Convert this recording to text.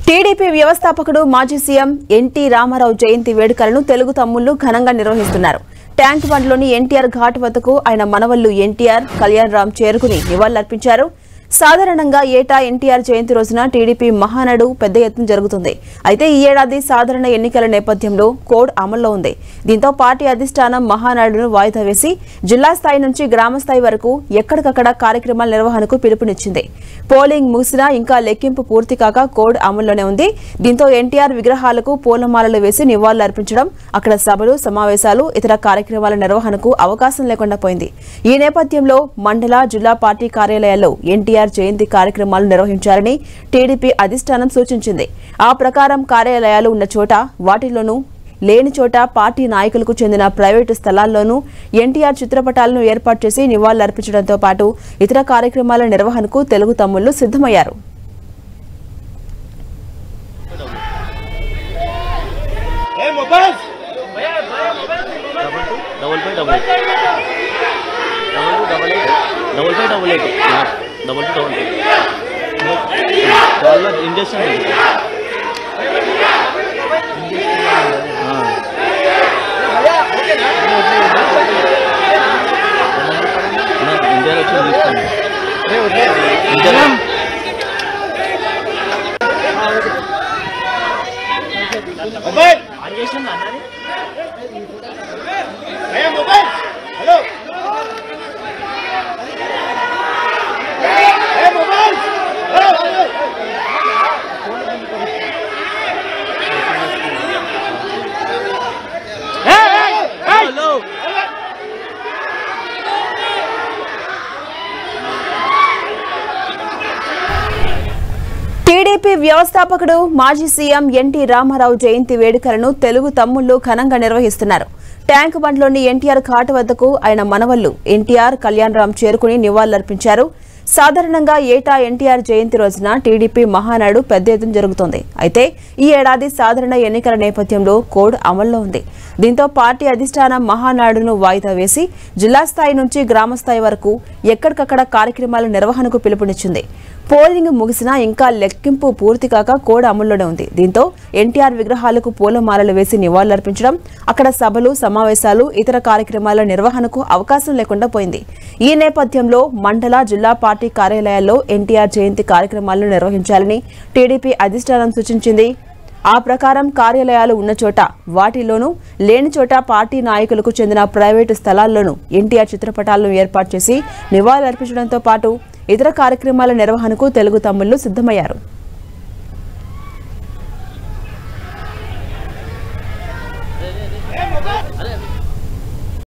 TDP వ్యవస్థాపకుడు మాజీ CM NT Ramarao జయంతి వేడుకలను తెలుగు తమ్ముళ్లు ఘనంగా నిర్వహిస్తున్నారు. ట్యాంక్ బండ్లోని ఎన్టీఆర్ ఘాట్ వద్దకు ఆయన మనవళ్లు ఎన్టీఆర్, కళ్యాణ్ రామ్ చేరుకుని నివాళులర్పించారు. సాధారణంగా ఏటా ఎన్టీఆర్ జయంతి రోజున టీడీపీ మహానాడు పెద్ద ఎత్తున జరుగుతుంది. అయితే ఈ ఏడాది సాధారణ ఎన్నికల నేపథ్యంలో కోడ్ అమల్లో ఉంది. దీంతో పార్టీ అధిష్టానం మహానాడును వాయిదా వేసి జిల్లా స్థాయి నుంచి గ్రామ స్థాయి వరకు ఎక్కడికక్కడ కార్యక్రమాల నిర్వహణకు పిలుపునిచ్చింది. పోలింగ్ ముగిసినా ఇంకా లెక్కింపు పూర్తి కాక కోడ్ అమల్లోనే ఉంది. దీంతో ఎన్టీఆర్ విగ్రహాలకు పూలమాలలు వేసి నివాళులర్పించడం, అక్కడ సభలు, సమావేశాలు, ఇతర కార్యక్రమాల నిర్వహణకు అవకాశం లేకుండా పోయింది. ఈ నేపథ్యంలో మండల, జిల్లా పార్టీ కార్యాలయాల్లో ఎన్టీఆర్ జయంతి కార్యక్రమాలు నిర్వహించాలని టీడీపీ అధిష్టానం సూచించింది. ఆ ప్రకారం కార్యాలయాలు ఉన్న చోట, వాటిలోనూ లేని చోట పార్టీ నాయకులకు చెందిన ప్రైవేటు స్థలాల్లోనూ ఎన్టీఆర్ చిత్రపటాలను ఏర్పాటు చేసి నివాళులర్పించడంతో పాటు ఇతర కార్యక్రమాల నిర్వహణకు తెలుగు తమ్ముళ్లు సిద్ధమయ్యారు. టీడీపీ వ్యవస్థాపకుడు మాజీ సీఎం ఎన్టీ రామారావు జయంతి వేడుకలను తెలుగు తమ్ముళ్లు ఘనంగా నిర్వహిస్తున్నారు. ట్యాంక్ బండ్లోని ఎన్టీఆర్ ఘాట్ వద్దకు ఆయన మనవళ్లు ఎన్టీఆర్, కళ్యాణ్ రామ్ చేరుకుని నివాళులర్పించారు. సాధారణంగా ఏటా ఎన్టీఆర్ జయంతి రోజున టీడీపీ మహానాడు పెద్ద ఎత్తున జరుగుతోంది. అయితే ఈ ఏడాది సాధారణ ఎన్నికల నేపథ్యంలో కోడ్ అమల్లో ఉంది. దీంతో పార్టీ అధిష్టానం మహానాడును వాయిదా వేసి జిల్లా స్థాయి నుంచి గ్రామ స్థాయి వరకు ఎక్కడికక్కడ కార్యక్రమాల నిర్వహణకు పిలుపునిచ్చింది. పోలింగ్ ముగిసినా ఇంకా లెక్కింపు పూర్తి కాక కోడ్ అమల్లోనే ఉంది. దీంతో ఎన్టీఆర్ విగ్రహాలకు పూలమాలలు వేసి నివాళులర్పించడం, అక్కడ సభలు, సమావేశాలు, ఇతర కార్యక్రమాల నిర్వహణకు అవకాశం లేకుండా పోయింది. ఈ నేపథ్యంలో మండల, జిల్లా పార్టీ కార్యాలయాల్లో ఎన్టీఆర్ జయంతి కార్యక్రమాలను నిర్వహించాలని టీడీపీ అధిష్టానం సూచించింది. ఆ ప్రకారం కార్యాలయాలు ఉన్న చోట, వాటిలోనూ లేని చోట పార్టీ నాయకులకు చెందిన ప్రైవేటు స్థలాల్లోనూ ఎన్టీఆర్ చిత్రపటాలను ఏర్పాటు చేసి నివాళులర్పించడంతో పాటు ఇతర కార్యక్రమాల నిర్వహణకు తెలుగు తమ్ముళ్లు సిద్ధమయ్యారు.